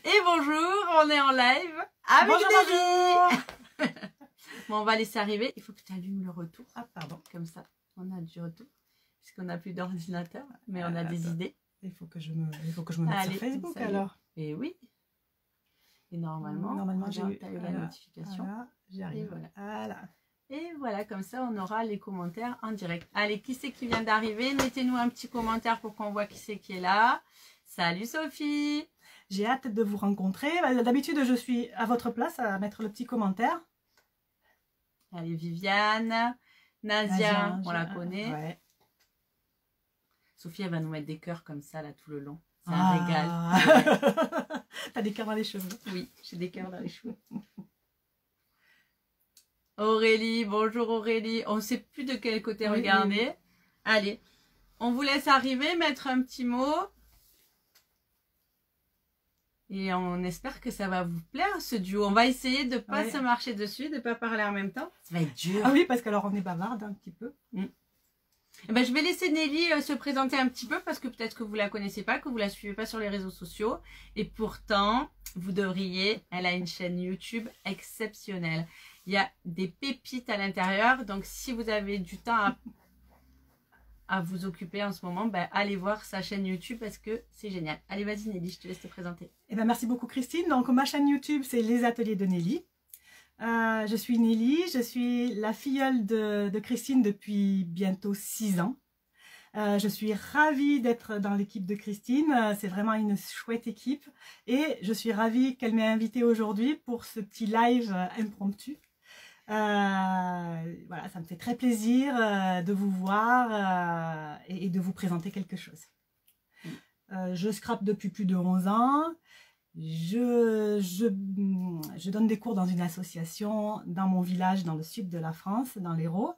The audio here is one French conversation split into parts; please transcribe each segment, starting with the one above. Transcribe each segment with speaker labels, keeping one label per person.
Speaker 1: Et bonjour, on est en live avec Nelly. Bon, on va laisser arriver. Il faut que tu allumes le retour.
Speaker 2: Ah, pardon.
Speaker 1: Comme ça, on a du retour. Puisqu'on n'a plus d'ordinateur, mais on a des idées.
Speaker 2: Il faut que je me mette sur Facebook alors.
Speaker 1: Et oui. Et normalement
Speaker 2: j'ai eu
Speaker 1: la notification.
Speaker 2: Voilà, j'y arrive.
Speaker 1: Voilà. Et voilà, comme ça, on aura les commentaires en direct. Allez, qui c'est qui vient d'arriver? Mettez-nous un petit commentaire pour qu'on voit qui c'est qui est là. Salut Sophie.
Speaker 2: J'ai hâte de vous rencontrer. D'habitude, je suis à votre place à mettre le petit commentaire.
Speaker 1: Allez, Viviane. Nadia, on la connaît.
Speaker 2: Ouais.
Speaker 1: Sophie, elle va nous mettre des cœurs comme ça, là, tout le long. C'est un régal.
Speaker 2: Ouais. T'as des cœurs dans les cheveux.
Speaker 1: Oui, j'ai des cœurs dans les cheveux. Aurélie, bonjour Aurélie. On ne sait plus de quel côté regarder. Oui. Allez, on vous laisse arriver, mettre un petit mot. Et on espère que ça va vous plaire, ce duo. On va essayer de ne pas se marcher dessus, de ne pas parler en même temps. Ça va être dur.
Speaker 2: Ah oui, parce qu'alors on est bavarde un petit peu.
Speaker 1: Eh ben, je vais laisser Nelly se présenter un petit peu parce que peut-être que vous ne la connaissez pas, que vous ne la suivez pas sur les réseaux sociaux. Et pourtant, vous devriez. Elle a une chaîne YouTube exceptionnelle. Il y a des pépites à l'intérieur. Donc, si vous avez du temps à vous occuper en ce moment, ben, allez voir sa chaîne YouTube parce que c'est génial. Allez, vas-y Nelly, je te laisse te présenter.
Speaker 2: Eh ben, merci beaucoup Christine. Donc, ma chaîne YouTube, c'est Les Ateliers de Nelly. Je suis Nelly, je suis la filleule de Christine depuis bientôt 6 ans. Je suis ravie d'être dans l'équipe de Christine, c'est vraiment une chouette équipe. Et je suis ravie qu'elle m'ait invitée aujourd'hui pour ce petit live impromptu. Voilà, ça me fait très plaisir de vous voir et de vous présenter quelque chose. Je scrape depuis plus de 11 ans. Je donne des cours dans une association dans mon village, dans le sud de la France, dans l'Hérault.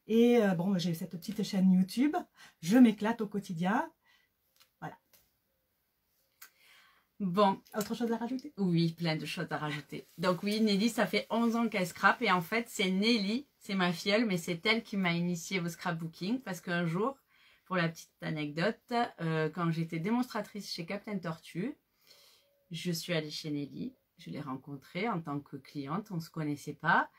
Speaker 2: Et bon, j'ai cette petite chaîne YouTube. Je m'éclate au quotidien. Voilà.
Speaker 1: Bon.
Speaker 2: Autre chose à rajouter?
Speaker 1: Oui, plein de choses à rajouter. Donc oui, Nelly, ça fait 11 ans qu'elle scrape. Et en fait, c'est Nelly, c'est ma filleule, mais c'est elle qui m'a initiée au scrapbooking. Parce qu'un jour, pour la petite anecdote, quand j'étais démonstratrice chez Captain Tortue, je suis allée chez Nelly, je l'ai rencontrée en tant que cliente, on ne se connaissait pas.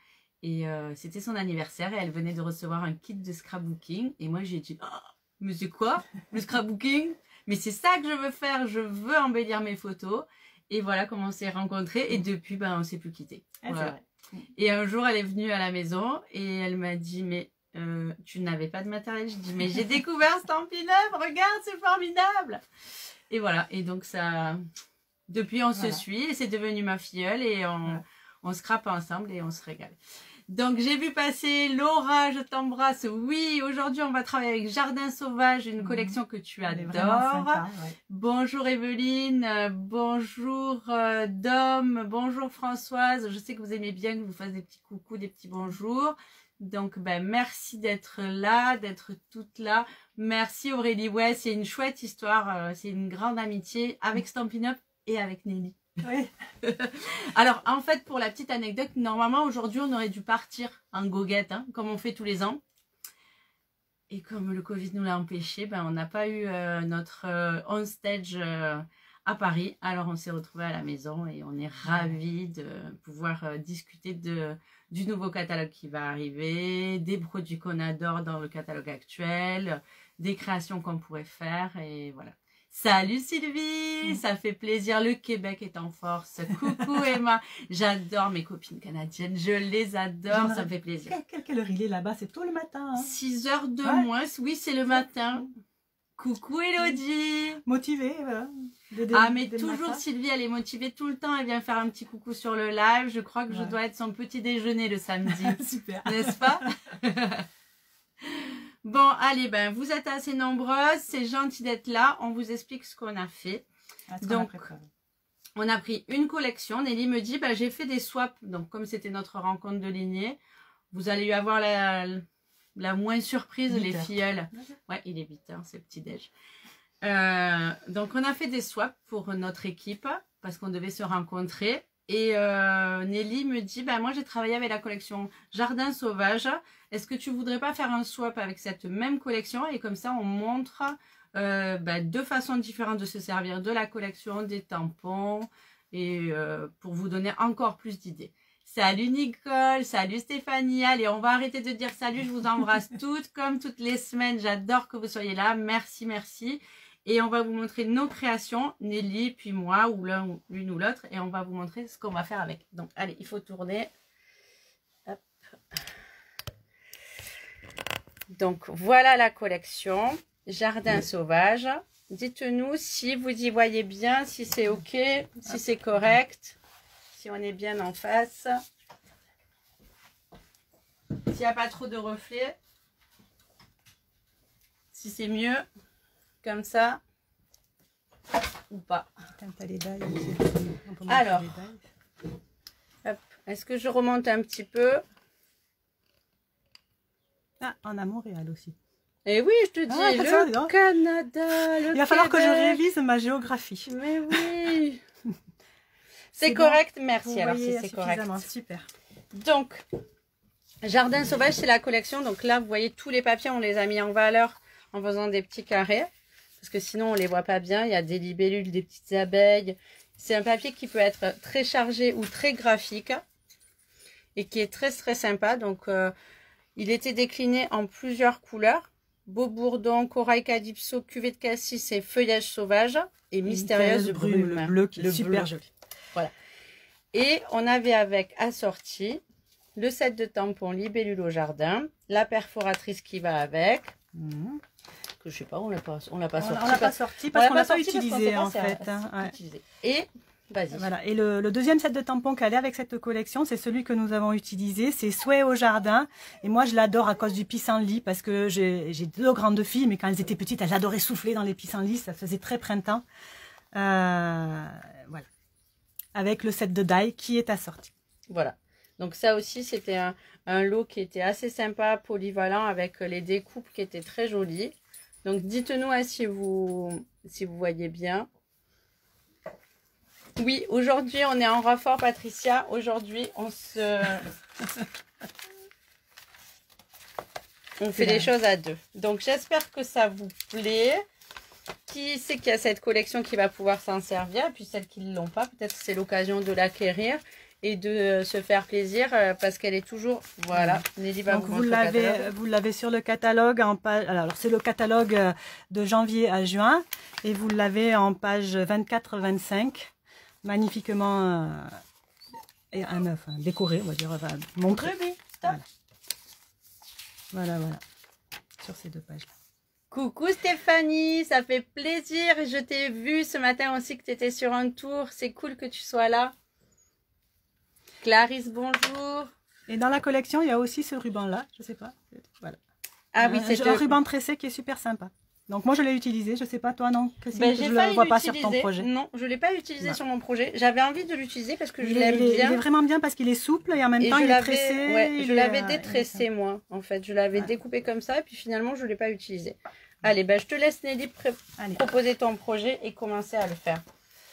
Speaker 1: Et c'était son anniversaire et elle venait de recevoir un kit de scrapbooking. Et moi, j'ai dit, oh, mais c'est quoi le scrapbooking? Mais c'est ça que je veux faire, je veux embellir mes photos. Et voilà comment on s'est rencontrés. Et depuis, ben, on ne s'est plus quittés. Voilà. Et un jour, elle est venue à la maison et elle m'a dit, mais tu n'avais pas de matériel? Je dis, mais j'ai découvert Stampin' Up, regarde, c'est formidable. Et voilà, et donc ça... Depuis, on se suit et c'est devenu ma filleule et on scrape ensemble et on se régale. Donc, j'ai vu passer Laura, je t'embrasse. Oui, aujourd'hui, on va travailler avec Jardin Sauvage, une collection que tu adores. Bonjour Evelyne, bonjour Dom, bonjour Françoise. Je sais que vous aimez bien que je vous fasse des petits coucous, des petits bonjours. Donc, ben, merci d'être là, d'être toute là. Merci Aurélie. Ouais, c'est une chouette histoire. C'est une grande amitié avec Stampin' Up et avec Nelly.
Speaker 2: Oui.
Speaker 1: Alors, en fait, pour la petite anecdote, normalement, aujourd'hui, on aurait dû partir en goguette, hein, comme on fait tous les ans. Et comme le Covid nous l'a empêché, ben, on n'a pas eu notre on-stage à Paris. Alors, on s'est retrouvés à la maison et on est ravis de pouvoir discuter du nouveau catalogue qui va arriver, des produits qu'on adore dans le catalogue actuel, des créations qu'on pourrait faire et voilà. Salut Sylvie, ça fait plaisir, le Québec est en force. Coucou Emma, j'adore mes copines canadiennes, je les adore, ça me fait plaisir.
Speaker 2: Quelle heure il est là-bas? C'est tôt le matin. Hein.
Speaker 1: 6 heures de moins, oui c'est le matin. Coucou Elodie.
Speaker 2: Motivée, voilà.
Speaker 1: Mais toujours matin. Sylvie, elle est motivée tout le temps, elle vient faire un petit coucou sur le live. Je crois que je dois être son petit déjeuner le samedi.
Speaker 2: Super.
Speaker 1: N'est-ce pas? Bon, allez, ben, vous êtes assez nombreuses, c'est gentil d'être là. On vous explique ce qu'on a fait. Donc, on a pris une collection. Nelly me dit, ben, j'ai fait des swaps. Donc, comme c'était notre rencontre de lignée, vous allez y avoir la moins surprise, les filleuls. Ouais, il est 8h, c'est petit-déj. Donc, on a fait des swaps pour notre équipe parce qu'on devait se rencontrer. Et Nelly me dit, bah, moi j'ai travaillé avec la collection Jardin Sauvage. Est-ce que tu voudrais pas faire un swap avec cette même collection? Et comme ça, on montre deux façons différentes de se servir de la collection, des tampons, et pour vous donner encore plus d'idées. Salut Nicole, salut Stéphanie. Allez, on va arrêter de dire salut, je vous embrasse toutes comme toutes les semaines. J'adore que vous soyez là. Merci, merci. Et on va vous montrer nos créations, Nelly, puis moi, ou l'une ou l'autre. Et on va vous montrer ce qu'on va faire avec. Donc, allez, il faut tourner. Hop. Donc, voilà la collection. Jardin sauvage. Dites-nous si vous y voyez bien, si c'est OK, si c'est correct. Si on est bien en face. S'il n'y a pas trop de reflets. Si c'est mieux. Comme ça. Ou pas. Alors. Est-ce que je remonte un petit peu?
Speaker 2: Ah, en à Montréal aussi.
Speaker 1: Et oui, je te dis, le Canada, le
Speaker 2: Il va falloir que je révise ma géographie.
Speaker 1: Mais oui. C'est correct, bon, merci. Alors si c'est correct.
Speaker 2: Super.
Speaker 1: Donc, Jardin sauvage, c'est la collection. Donc là, vous voyez, tous les papiers, on les a mis en valeur en faisant des petits carrés. Parce que sinon, on ne les voit pas bien. Il y a des libellules, des petites abeilles. C'est un papier qui peut être très chargé ou très graphique. Et qui est très, très sympa. Donc, il était décliné en plusieurs couleurs. Beau bourdon, corail calypso, cuvée de cassis et feuillage sauvage. Et mystérieuse brume.
Speaker 2: Le bleu qui est super joli.
Speaker 1: Voilà. Et on avait avec assorti le set de tampons libellule au jardin, la perforatrice qui va avec. Que je sais pas, on l'a pas sorti.
Speaker 2: On l'a pas sorti parce qu'on l'a pas utilisé en fait.
Speaker 1: Et vas-y.
Speaker 2: Voilà. Et le deuxième set de tampons qui allait avec cette collection, c'est celui que nous avons utilisé. C'est Souhait au jardin. Et moi, je l'adore à cause du pissenlit parce que j'ai deux grandes filles, mais quand elles étaient petites, elles adoraient souffler dans les pissenlits. Ça faisait très printemps. Voilà. Avec le set de die qui est assorti.
Speaker 1: Voilà. Donc ça aussi, c'était un lot qui était assez sympa, polyvalent, avec les découpes qui étaient très jolies. Donc dites-nous si vous voyez bien. Oui, aujourd'hui, on est en renfort, Patricia. Aujourd'hui, on fait les choses à deux. Donc j'espère que ça vous plaît. Qui sait qu'il y a cette collection qui va pouvoir s'en servir, et puis celles qui ne l'ont pas, peut-être c'est l'occasion de l'acquérir et de se faire plaisir parce qu'elle est toujours, voilà, Nelly va vous montrer.
Speaker 2: Vous l'avez sur le catalogue en page, alors c'est le catalogue de janvier à juin et vous l'avez en page 24-25, magnifiquement décoré, on va dire, montré. Voilà, sur ces deux pages-là.
Speaker 1: Coucou Stéphanie, ça fait plaisir. Je t'ai vu ce matin aussi que tu étais sur un tour. C'est cool que tu sois là. Clarisse, bonjour.
Speaker 2: Et dans la collection, il y a aussi ce ruban-là, je sais pas. Voilà.
Speaker 1: Ah oui, c'est
Speaker 2: un ruban tressé qui est super sympa. Donc moi, je l'ai utilisé. Je sais pas, toi, non?
Speaker 1: Ben, je ne le vois pas sur ton projet. Non, je ne l'ai pas utilisé sur mon projet. J'avais envie de l'utiliser parce que je l'aime bien.
Speaker 2: Il est vraiment bien parce qu'il est souple et en même temps, il est tressé.
Speaker 1: Ouais, je l'avais détressé, moi, en fait. Je l'avais découpé comme ça et puis finalement, je ne l'ai pas utilisé. Allez, ben, je te laisse, Nelly, proposer ton projet et commencer à le faire.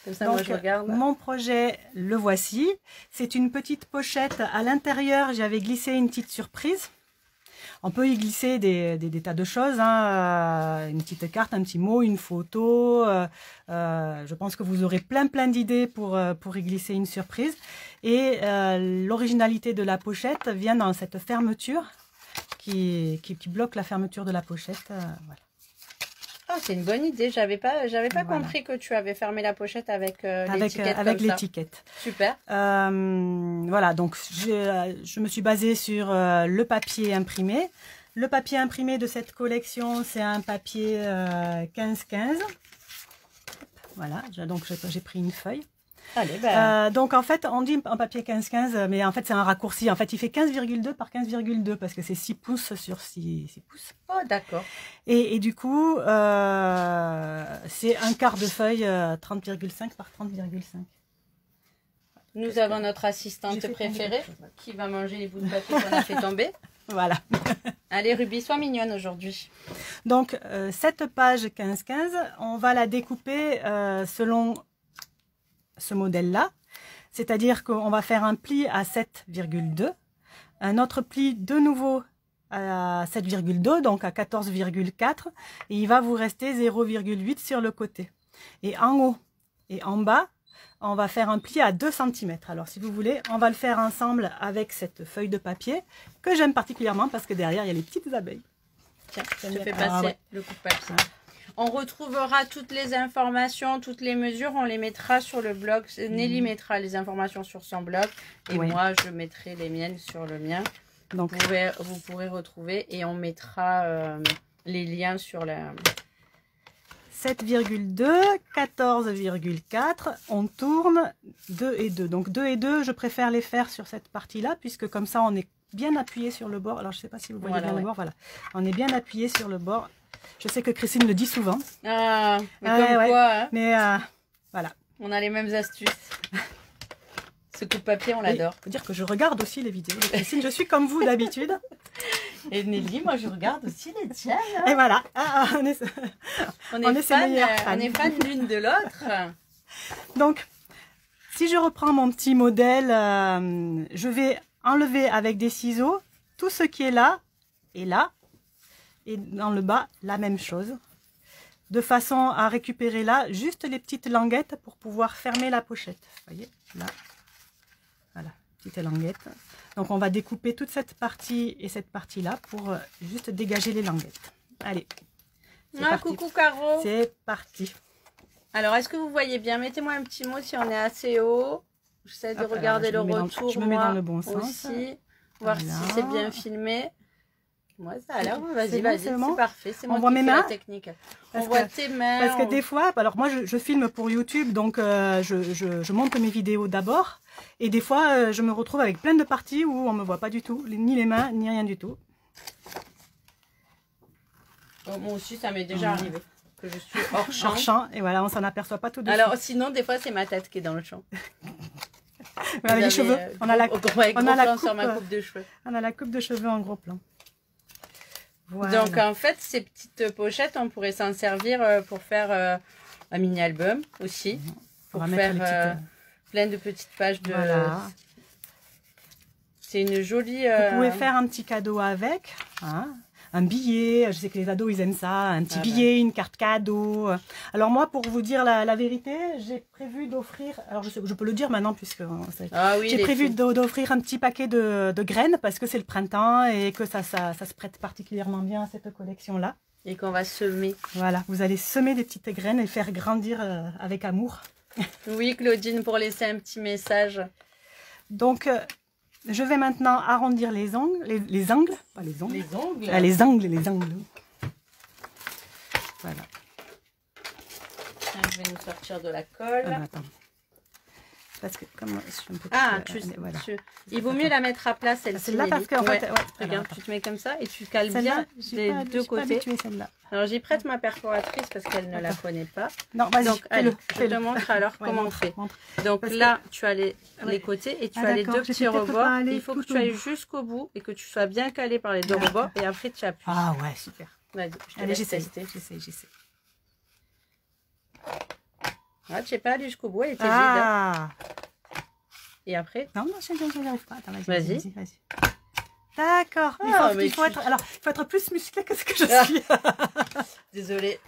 Speaker 1: Comme ça, donc, moi, je regarde.
Speaker 2: Mon projet, le voici. C'est une petite pochette. À l'intérieur, j'avais glissé une petite surprise. On peut y glisser des tas de choses, hein, une petite carte, un petit mot, une photo. Je pense que vous aurez plein d'idées pour y glisser une surprise. Et l'originalité de la pochette vient dans cette fermeture qui bloque la fermeture de la pochette. Voilà.
Speaker 1: Oh, c'est une bonne idée. J'avais pas compris que tu avais fermé la pochette avec l'étiquette.
Speaker 2: Avec l'étiquette.
Speaker 1: Super.
Speaker 2: Voilà, donc je me suis basée sur le papier imprimé. Le papier imprimé de cette collection, c'est un papier 15-15. Voilà, donc j'ai pris une feuille.
Speaker 1: Allez, ben.
Speaker 2: Donc en fait, on dit un papier 15-15, mais en fait c'est un raccourci. En fait, il fait 15,2 par 15,2 parce que c'est 6 pouces sur 6 pouces.
Speaker 1: Oh, d'accord.
Speaker 2: Et du coup, c'est un quart de feuille 30,5 par 30,5.
Speaker 1: Nous avons notre assistante préférée qui va manger les bouts de papier qu'on a fait tomber.
Speaker 2: Voilà.
Speaker 1: Allez, Ruby, sois mignonne aujourd'hui.
Speaker 2: Donc, cette page 15-15, on va la découper selon ce modèle-là. C'est-à-dire qu'on va faire un pli à 7,2, un autre pli de nouveau à 7,2, donc à 14,4, et il va vous rester 0,8 sur le côté. Et en haut et en bas, on va faire un pli à 2 cm. Alors si vous voulez, on va le faire ensemble avec cette feuille de papier que j'aime particulièrement parce que derrière il y a les petites abeilles.
Speaker 1: Tiens, je te fais passer le coup de papier. On retrouvera toutes les informations, toutes les mesures, on les mettra sur le blog. Nelly mettra les informations sur son blog et moi je mettrai les miennes sur le mien. Donc vous pourrez retrouver et on mettra les liens sur la...
Speaker 2: 7,2, 14,4, on tourne 2 et 2. Donc 2 et 2, je préfère les faire sur cette partie-là, puisque comme ça, on est bien appuyé sur le bord. Alors, je ne sais pas si vous voyez bien le bord, voilà. On est bien appuyé sur le bord. Je sais que Christine le dit souvent.
Speaker 1: Ah, mais comme quoi, hein.
Speaker 2: Mais voilà.
Speaker 1: On a les mêmes astuces. Ce coup de papier, on l'adore.
Speaker 2: Il faut dire que je regarde aussi les vidéos de Christine. Je suis comme vous d'habitude.
Speaker 1: Et Nelly, moi je regarde aussi les tiennes.
Speaker 2: Et voilà.
Speaker 1: On est fan l'une de l'autre.
Speaker 2: Donc, si je reprends mon petit modèle, je vais enlever avec des ciseaux tout ce qui est là et là. Et dans le bas, la même chose. De façon à récupérer là juste les petites languettes pour pouvoir fermer la pochette. Vous voyez, là. Voilà, petite languette. Donc on va découper toute cette partie et cette partie-là pour juste dégager les languettes. Allez.
Speaker 1: Coucou Caro.
Speaker 2: C'est parti.
Speaker 1: Alors, est-ce que vous voyez bien? Mettez-moi un petit mot si on est assez haut. J'essaie de regarder le retour.
Speaker 2: Je me mets dans le bon sens.
Speaker 1: Aussi, voir si c'est bien filmé. Moi, ça a l'air. Vas-y, c'est parfait. C'est moi
Speaker 2: qui fais la
Speaker 1: technique. On voit tes mains.
Speaker 2: Parce que des fois, alors moi, je filme pour YouTube, donc je monte mes vidéos d'abord. Et des fois, je me retrouve avec plein de parties où on ne me voit pas du tout, ni les mains, ni rien du tout.
Speaker 1: Bon, moi aussi, ça m'est déjà arrivé. Que je suis hors champ.
Speaker 2: Hors champ, et voilà, on s'en aperçoit pas tout de suite.
Speaker 1: Alors, sinon, des fois, c'est ma tête qui est dans le champ.
Speaker 2: Voilà, les cheveux. On a la coupe,
Speaker 1: sur ma coupe de cheveux.
Speaker 2: On a la coupe de cheveux en gros plan. Voilà.
Speaker 1: Donc, en fait, ces petites pochettes, on pourrait s'en servir pour faire un mini-album aussi. Pour faire plein de petites pages de...
Speaker 2: Voilà.
Speaker 1: C'est une jolie...
Speaker 2: Vous pouvez faire un petit cadeau avec, hein. Un billet, je sais que les ados ils aiment ça, un petit billet, une carte cadeau. Alors moi, pour vous dire la vérité, j'ai prévu d'offrir, alors je peux le dire maintenant puisque j'ai prévu d'offrir un petit paquet de graines parce que c'est le printemps et que ça se prête particulièrement bien à cette collection-là.
Speaker 1: Et qu'on va semer.
Speaker 2: Voilà, vous allez semer des petites graines et faire grandir avec amour.
Speaker 1: Oui, Claudine, pour laisser un petit message.
Speaker 2: Donc... je vais maintenant arrondir les angles, les angles, pas les ongles.
Speaker 1: Les ongles.
Speaker 2: Les angles. Voilà.
Speaker 1: Je vais nous sortir de la colle.
Speaker 2: Attends. Parce que comme je suis un peu...
Speaker 1: voilà. Il vaut mieux la mettre à plat, celle-ci.
Speaker 2: Celle-là parce qu'en fait...
Speaker 1: Regarde, tu te mets comme ça et tu cales bien des deux côtés. Alors j'y prête ma perforatrice parce qu'elle ne la connaît pas.
Speaker 2: Non, vas-y,
Speaker 1: donc allez, je te montre alors comment on fait. Donc là, tu as les côtés et tu as les deux petits rebords. Il faut que tu ailles jusqu'au bout et que tu sois bien calé par les deux rebords et après tu appuies.
Speaker 2: Ah ouais, super.
Speaker 1: Vas-y,
Speaker 2: allez, j'essaie.
Speaker 1: Ah, tu n'es pas allé jusqu'au bout, elle était vide. Et après?
Speaker 2: Non, je n'y arrive pas.
Speaker 1: Vas-y.
Speaker 2: D'accord. Il faut être plus musclé que ce que je suis.
Speaker 1: Désolée.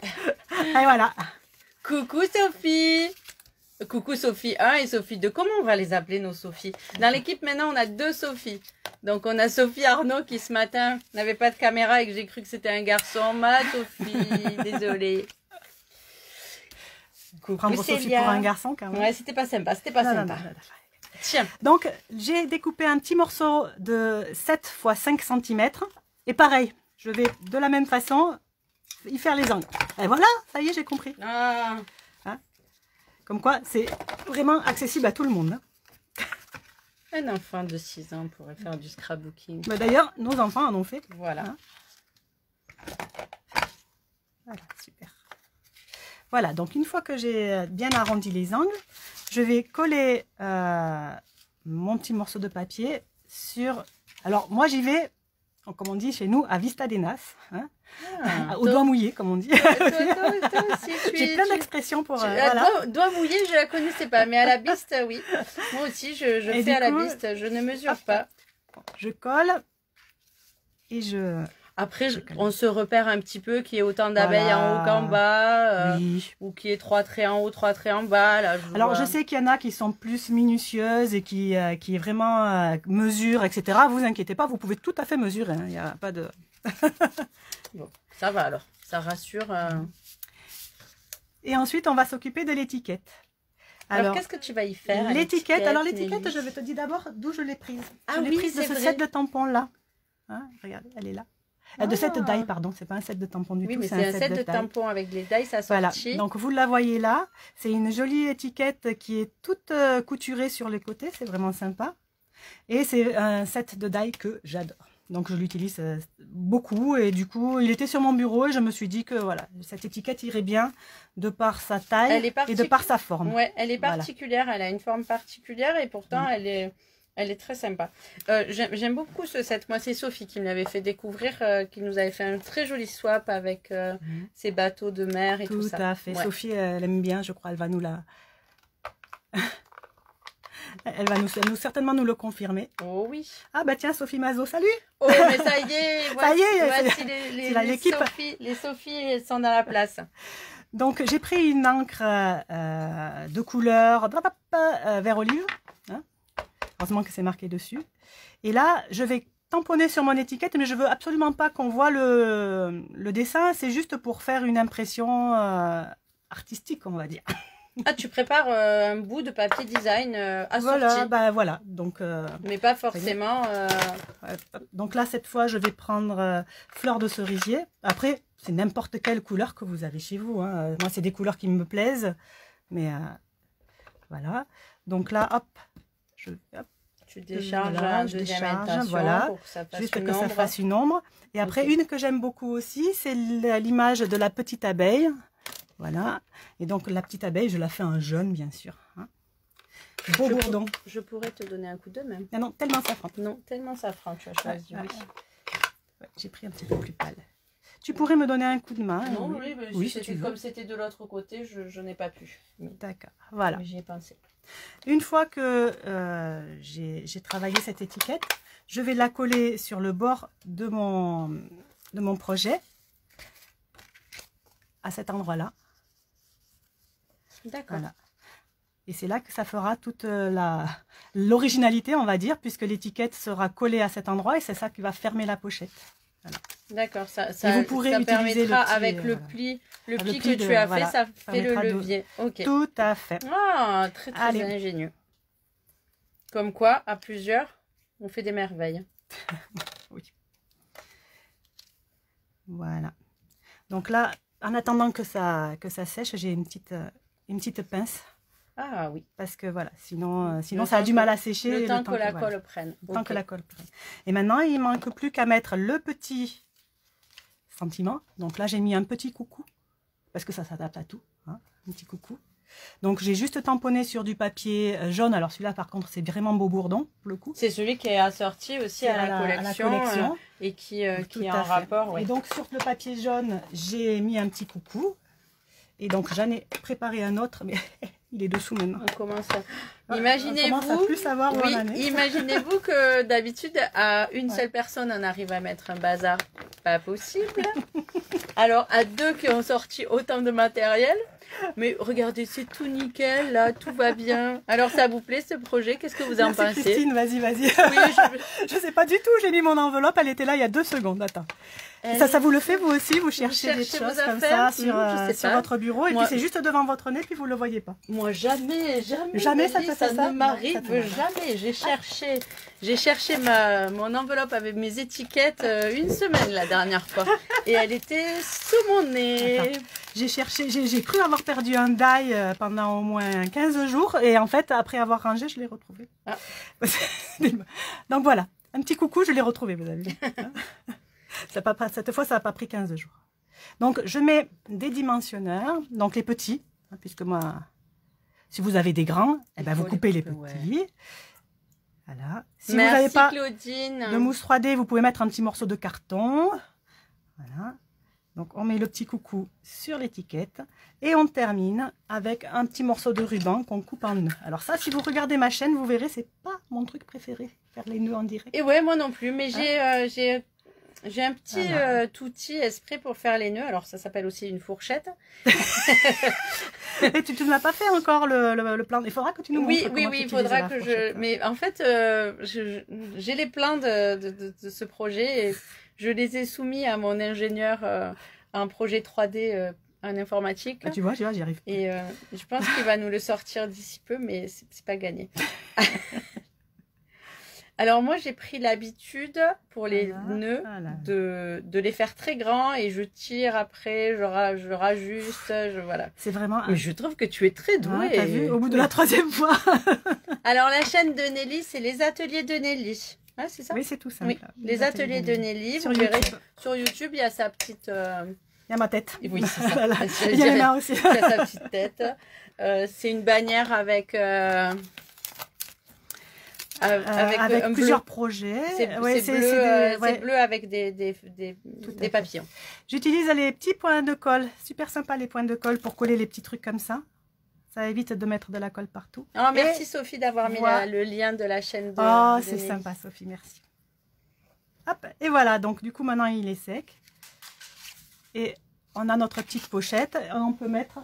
Speaker 2: Et voilà.
Speaker 1: Coucou Sophie. Coucou Sophie 1 et Sophie 2. Comment on va les appeler nos Sophie? Dans l'équipe maintenant, on a 2 Sophie. Donc on a Sophie Arnaud qui ce matin n'avait pas de caméra et que j'ai cru que c'était un garçon. Ma Sophie, désolée.
Speaker 2: Prendre Sophie pour un garçon quand même.
Speaker 1: Ouais, c'était pas sympa,
Speaker 2: Non.
Speaker 1: Tiens.
Speaker 2: Donc, j'ai découpé un petit morceau de 7 x 5 cm. Et pareil, je vais de la même façon y faire les angles. Et voilà, ça y est, j'ai compris.
Speaker 1: Hein?
Speaker 2: Comme quoi, c'est vraiment accessible à tout le monde.
Speaker 1: Un enfant de 6 ans pourrait faire du scrapbooking.
Speaker 2: D'ailleurs, nos enfants en ont fait.
Speaker 1: Voilà.
Speaker 2: Voilà, super. Voilà, donc une fois que j'ai bien arrondi les angles, je vais coller mon petit morceau de papier sur... Alors, moi, j'y vais, comme on dit chez nous, à vista des nas, hein, au doigt mouillé, comme on dit.
Speaker 1: Toi aussi,
Speaker 2: j'ai plein d'expressions pour...
Speaker 1: doigt mouillé, je ne la connaissais pas, mais à la biste, oui. Moi aussi, je fais à la biste, je ne mesure pas.
Speaker 2: Je colle et je...
Speaker 1: Après, on se repère un petit peu qu'il y ait autant d'abeilles en haut qu'en bas,
Speaker 2: oui.
Speaker 1: ou qu'il y ait 3 traits en haut, 3 traits en bas. Là,
Speaker 2: Alors, je sais qu'il y en a qui sont plus minutieuses et qui vraiment mesurent, etc. Vous inquiétez pas, vous pouvez tout à fait mesurer. Il n'y a pas de...
Speaker 1: Bon, ça va alors, ça rassure.
Speaker 2: Et ensuite, on va s'occuper de l'étiquette.
Speaker 1: Alors qu'est-ce que tu vas y faire?
Speaker 2: L'étiquette, alors l'étiquette, je vais te dire d'abord d'où je l'ai prise. Je l'ai prise de ce set de tampons là. Hein, regarde, elle est là. De set de die, pardon, c'est pas un set de tampons du tout.
Speaker 1: Oui, mais c'est un set de tampons avec les dies assortis.
Speaker 2: Voilà, donc vous la voyez là. C'est une jolie étiquette qui est toute couturée sur les côtés, c'est vraiment sympa. Et c'est un set de die que j'adore. Donc je l'utilise beaucoup et du coup il était sur mon bureau et je me suis dit que voilà, cette étiquette irait bien de par sa taille et de par sa forme.
Speaker 1: Ouais, elle est particulière, voilà. Elle a une forme particulière et pourtant elle est très sympa. J'aime beaucoup ce set. Moi c'est Sophie qui me l'avait fait découvrir, qui nous avait fait un très joli swap avec ses bateaux de mer et tout ça.
Speaker 2: Tout à fait. Ouais. Sophie elle aime bien, je crois, elle va nous la... Elle va certainement nous le confirmer.
Speaker 1: Oh oui.
Speaker 2: Ah bah tiens, Sophie Mazo, salut.
Speaker 1: Oh mais ça y est, voici,
Speaker 2: ça y est, l'équipe.
Speaker 1: Les Sophie sont dans la place.
Speaker 2: Donc j'ai pris une encre de couleur vert olive. Hein. Heureusement que c'est marqué dessus. Et là, je vais tamponner sur mon étiquette, mais je veux absolument pas qu'on voit le dessin. C'est juste pour faire une impression artistique, on va dire.
Speaker 1: Ah, tu prépares un bout de papier design assorti.
Speaker 2: Voilà, bah voilà. Donc,
Speaker 1: mais pas forcément.
Speaker 2: Donc là, cette fois, je vais prendre fleur de cerisier. Après, c'est n'importe quelle couleur que vous avez chez vous. Hein. Moi, c'est des couleurs qui me plaisent. Mais voilà. Donc là, hop.
Speaker 1: Tu décharges la deuxième intention
Speaker 2: voilà,
Speaker 1: pour que ça fasse
Speaker 2: juste
Speaker 1: une
Speaker 2: que
Speaker 1: ombre.
Speaker 2: ça fasse une ombre. Et après, une que j'aime beaucoup aussi, c'est l'image de la petite abeille. Voilà, et donc la petite abeille, je la fais en jaune, bien sûr. Hein. Beau bourdon.
Speaker 1: Je pourrais te donner un coup de même.
Speaker 2: Non, tellement safran.
Speaker 1: Non, tellement safran, tu as choisi.
Speaker 2: Ouais. Ouais, j'ai pris un petit peu plus pâle. Tu pourrais me donner un coup de main?
Speaker 1: Non, oui, si comme c'était de l'autre côté, je n'ai pas pu.
Speaker 2: D'accord, voilà.
Speaker 1: Mais j'y ai pensé.
Speaker 2: Une fois que j'ai travaillé cette étiquette, je vais la coller sur le bord de mon projet, à cet endroit-là.
Speaker 1: D'accord.
Speaker 2: Voilà. Et c'est là que ça fera toute l'originalité, on va dire, puisque l'étiquette sera collée à cet endroit et c'est ça qui va fermer la pochette. Voilà.
Speaker 1: D'accord, ça
Speaker 2: vous pourrez utiliser
Speaker 1: permettra,
Speaker 2: le petit,
Speaker 1: avec le pli que tu as fait, ça fait le levier. Ok.
Speaker 2: Tout à fait.
Speaker 1: Ah, très ingénieux. Comme quoi, à plusieurs, on fait des merveilles.
Speaker 2: Oui. Voilà. Donc là, en attendant que ça sèche, j'ai une petite pince.
Speaker 1: Ah oui.
Speaker 2: Parce que voilà, sinon ça a du mal à sécher.
Speaker 1: Le temps que la colle prenne.
Speaker 2: Le temps que la colle prenne. Et maintenant, il ne manque plus qu'à mettre le petit sentiment. Donc là, j'ai mis un petit coucou. Parce que ça s'adapte à tout. Hein, un petit coucou. Donc j'ai juste tamponné sur du papier jaune. Alors celui-là, par contre, c'est vraiment beau bourdon, pour le coup.
Speaker 1: C'est celui qui est assorti aussi à la collection. Et qui est en rapport. Ouais.
Speaker 2: Et donc sur le papier jaune, j'ai mis un petit coucou. Et donc j'en ai préparé un autre, mais il est dessous maintenant.
Speaker 1: On commence à... Imaginez-vous
Speaker 2: plus savoir où on en est.
Speaker 1: Imaginez-vous que d'habitude, à une seule personne, on arrive à mettre un bazar. Pas possible. Alors, à deux qui ont sorti autant de matériel. Mais regardez, c'est tout nickel, là, tout va bien. Alors, ça vous plaît ce projet? Qu'est-ce que vous en pensez?
Speaker 2: Christine, vas-y. Oui, je sais pas du tout, j'ai mis mon enveloppe, elle était là il y a 2 secondes. Attends. Ça vous le fait vous aussi? Vous cherchez des choses comme ça sur votre bureau et puis c'est juste devant votre nez puis vous le voyez pas.
Speaker 1: Moi, jamais
Speaker 2: ça te fait ça?
Speaker 1: Ne m'arrive jamais. J'ai cherché mon enveloppe avec mes étiquettes une semaine la dernière fois et elle était sous mon nez. Attends.
Speaker 2: J'ai cru avoir perdu un die pendant au moins 15 jours et en fait, après avoir rangé, je l'ai retrouvé. Ah. Donc voilà, un petit coucou, je l'ai retrouvé, vous avez vu. Cette fois, ça n'a pas pris 15 jours. Donc, je mets des dimensionneurs, donc les petits, hein, puisque moi, si vous avez des grands, eh ben, vous coupez les petits. Ouais. Voilà. Si
Speaker 1: Merci,
Speaker 2: vous n'avez pas
Speaker 1: Claudine.
Speaker 2: de mousse 3D, vous pouvez mettre un petit morceau de carton. Voilà. Donc, on met le petit coucou sur l'étiquette et on termine avec un petit morceau de ruban qu'on coupe en nœuds. Alors ça, si vous regardez ma chaîne, vous verrez, c'est pas mon truc préféré, faire les nœuds en direct.
Speaker 1: Et ouais, moi non plus, mais J'ai un petit outil esprit pour faire les nœuds. Alors, ça s'appelle aussi une fourchette.
Speaker 2: Et tu ne l'as pas fait encore le plan. Il faudra que tu nous montres comment
Speaker 1: Oui,
Speaker 2: tu
Speaker 1: il
Speaker 2: utilises
Speaker 1: faudra
Speaker 2: la
Speaker 1: que
Speaker 2: fourchette.
Speaker 1: Mais en fait, j'ai les plans de ce projet et je les ai soumis à mon ingénieur un projet 3D en informatique.
Speaker 2: Ah, tu vois, j'y arrive.
Speaker 1: Et je pense qu'il va nous le sortir d'ici peu, mais c'est pas gagné. Alors moi, j'ai pris l'habitude pour les nœuds de les faire très grands et je tire après, je rajuste, voilà.
Speaker 2: C'est vraiment...
Speaker 1: Mais je trouve que tu es très douée.
Speaker 2: T'as vu, au bout de la 3e fois.
Speaker 1: Alors la chaîne de Nelly, c'est les ateliers de Nelly. Ah, c'est ça?
Speaker 2: Oui, c'est tout simple.
Speaker 1: Oui, les ateliers de Nelly. Vous verrez sur YouTube, il y a sa petite...
Speaker 2: Il y a ma tête.
Speaker 1: Oui, c'est ça.
Speaker 2: Voilà. Il y a les mains aussi.
Speaker 1: Il y a sa petite tête. C'est une bannière avec
Speaker 2: plusieurs projets.
Speaker 1: C'est bleu avec des papillons.
Speaker 2: J'utilise les petits points de colle. Super sympa les points de colle pour coller les petits trucs comme ça. Ça évite de mettre de la colle partout.
Speaker 1: Oh, merci Sophie d'avoir mis le lien de la chaîne de
Speaker 2: Oh, c'est sympa Sophie, merci. Hop, et voilà, donc du coup maintenant il est sec. Et on a notre petite pochette. On peut mettre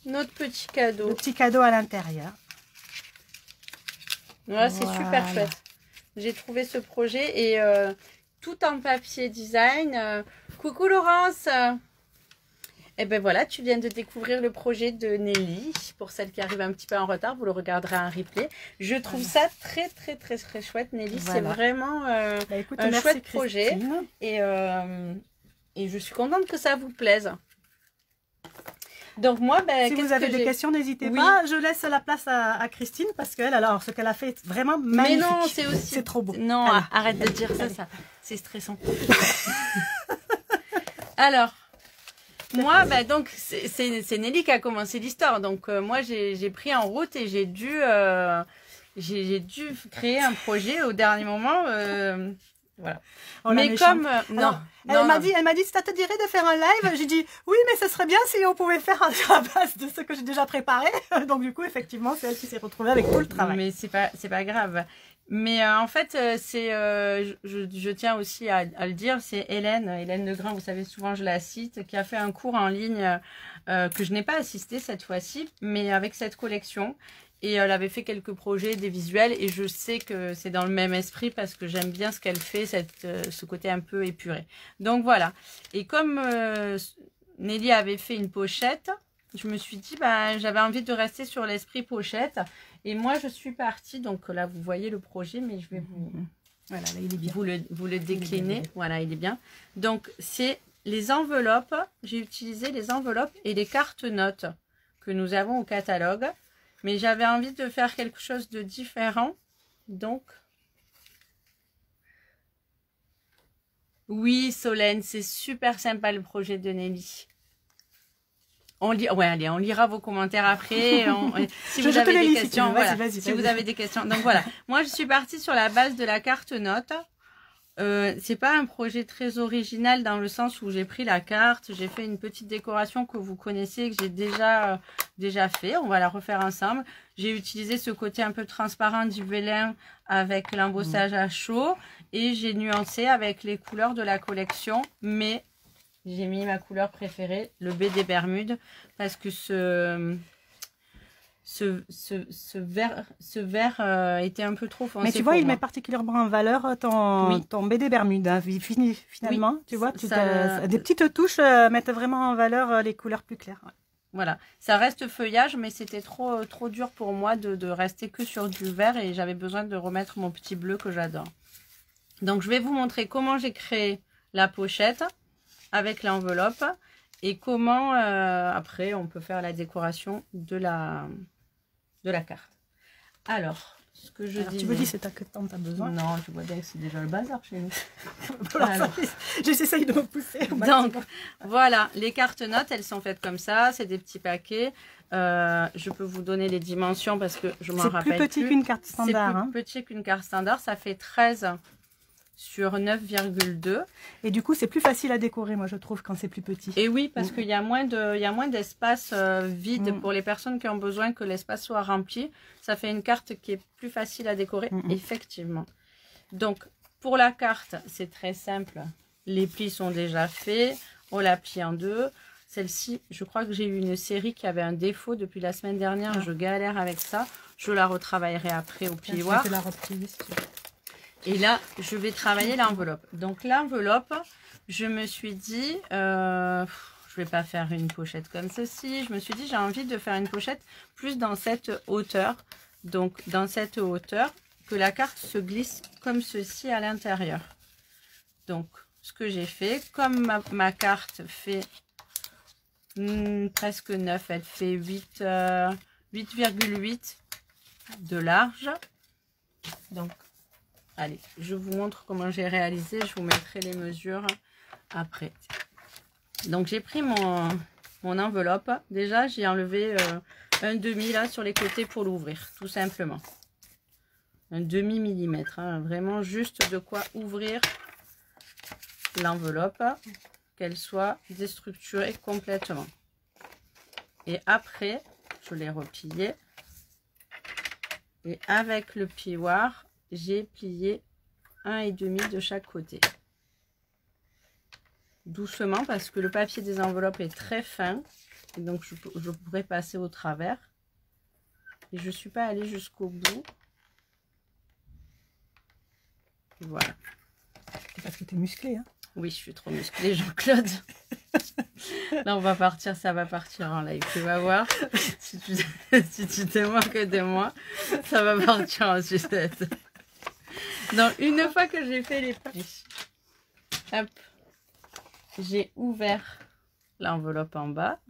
Speaker 1: notre petit cadeau.
Speaker 2: Le petit cadeau à l'intérieur.
Speaker 1: Ouais, c'est super chouette. J'ai trouvé ce projet et tout en papier design. Coucou Laurence. Et ben voilà, tu viens de découvrir le projet de Nelly. Pour celles qui arrivent un petit peu en retard, vous le regarderez en replay. Je trouve ça très chouette, Nelly. C'est vraiment
Speaker 2: écoute,
Speaker 1: un chouette projet.
Speaker 2: Christine.
Speaker 1: Et je suis contente que ça vous plaise. Donc moi,
Speaker 2: si vous avez des questions, n'hésitez pas. Je laisse la place à Christine parce qu'elle, alors, ce qu'elle a fait est vraiment magnifique.
Speaker 1: Mais non, c'est aussi...
Speaker 2: C'est trop beau.
Speaker 1: Non, arrête de dire ça. C'est stressant. Alors, moi, donc c'est Nelly qui a commencé l'histoire. Donc moi, j'ai pris en route et j'ai dû créer un projet au dernier moment. Voilà. Mais comme
Speaker 2: elle m'a dit, ça te dirait de faire un live? J'ai dit oui, mais ce serait bien si on pouvait faire à la base de ce que j'ai déjà préparé. Donc du coup, effectivement, c'est elle qui s'est retrouvée avec tout le travail.
Speaker 1: Mais c'est pas grave. Mais en fait, je tiens aussi à le dire, c'est Hélène Legrand, vous savez, souvent je la cite, qui a fait un cours en ligne que je n'ai pas assisté cette fois-ci, mais avec cette collection. Et elle avait fait quelques projets, des visuels, et je sais que c'est dans le même esprit parce que j'aime bien ce qu'elle fait, ce côté un peu épuré. Donc voilà. Et comme Nelly avait fait une pochette, je me suis dit, j'avais envie de rester sur l'esprit pochette. Et moi, je suis partie. Donc là, vous voyez le projet, mais je vais
Speaker 2: voilà, là, il est bien.
Speaker 1: Vous le décliner. Voilà, il est bien. Donc, c'est les enveloppes. J'ai utilisé les enveloppes et les cartes notes que nous avons au catalogue. Mais j'avais envie de faire quelque chose de différent. Donc, oui, Solène, c'est super sympa le projet de Nelly. Allez, on lira vos commentaires après. Si vous avez des questions, si vous avez des questions. Donc voilà, moi je suis partie sur la base de la carte note. C'est pas un projet très original dans le sens où j'ai pris la carte, j'ai fait une petite décoration que vous connaissez, que j'ai déjà fait. On va la refaire ensemble. J'ai utilisé ce côté un peu transparent du vélin avec l'embossage à chaud et j'ai nuancé avec les couleurs de la collection, mais j'ai mis ma couleur préférée, le B des Bermudes, parce que ce vert était un peu trop foncé.
Speaker 2: Mais tu vois, il met particulièrement en valeur ton BD Bermude. Hein, finalement, oui, tu vois, des petites touches mettent vraiment en valeur les couleurs plus claires. Ouais.
Speaker 1: Voilà, ça reste feuillage, mais c'était trop dur pour moi de rester que sur du vert et j'avais besoin de remettre mon petit bleu que j'adore. Donc, je vais vous montrer comment j'ai créé la pochette avec l'enveloppe et comment après on peut faire la décoration de la carte. Alors, ce que je dis.
Speaker 2: Tu me dis c'est que tant t'as besoin.
Speaker 1: Non, je vois bien que c'est déjà le bazar chez nous.
Speaker 2: J'essaye de me pousser.
Speaker 1: Donc, voilà, les cartes notes, elles sont faites comme ça. C'est des petits paquets. Je peux vous donner les dimensions parce que je m'en rappelle plus.
Speaker 2: C'est plus petit qu'une carte standard.
Speaker 1: C'est plus petit qu'une carte standard. Ça fait 13 sur 9,2.
Speaker 2: Et du coup, c'est plus facile à décorer, moi, je trouve, quand c'est plus petit.
Speaker 1: Et oui, parce qu'il y a moins d'espace vide pour les personnes qui ont besoin que l'espace soit rempli. Ça fait une carte qui est plus facile à décorer, effectivement. Donc, Pour la carte, c'est très simple. Les plis sont déjà faits. On la plie en deux. Celle-ci, je crois que j'ai eu une série qui avait un défaut depuis la semaine dernière. Ah. Je galère avec ça. Je la retravaillerai après au plioir. Et là, je vais travailler l'enveloppe. Donc l'enveloppe, je me suis dit, je vais pas faire une pochette comme ceci. Je me suis dit, j'ai envie de faire une pochette plus dans cette hauteur. Donc dans cette hauteur, que la carte se glisse comme ceci à l'intérieur. Donc ce que j'ai fait, comme ma carte fait presque 9, elle fait 8,8 de large. Donc allez, je vous montre comment j'ai réalisé. Je vous mettrai les mesures après. Donc j'ai pris mon enveloppe. Déjà j'ai enlevé un demi là sur les côtés pour l'ouvrir, tout simplement. Un demi millimètre, hein, vraiment juste de quoi ouvrir l'enveloppe, qu'elle soit déstructurée complètement. Et après, je l'ai replié. Et avec le plioir, j'ai plié 1,5 de chaque côté. Doucement, parce que le papier des enveloppes est très fin. Et donc, je pourrais passer au travers. Et je ne suis pas allée jusqu'au bout. Voilà.
Speaker 2: C'est parce que tu es musclé, hein?
Speaker 1: Oui, je suis trop musclée, Jean-Claude. Là, on va partir, ça va partir en live. Tu vas voir. Si tu te moques de moi, ça va partir en sucette. Donc, une fois que j'ai fait les plis, hop, j'ai ouvert l'enveloppe en bas.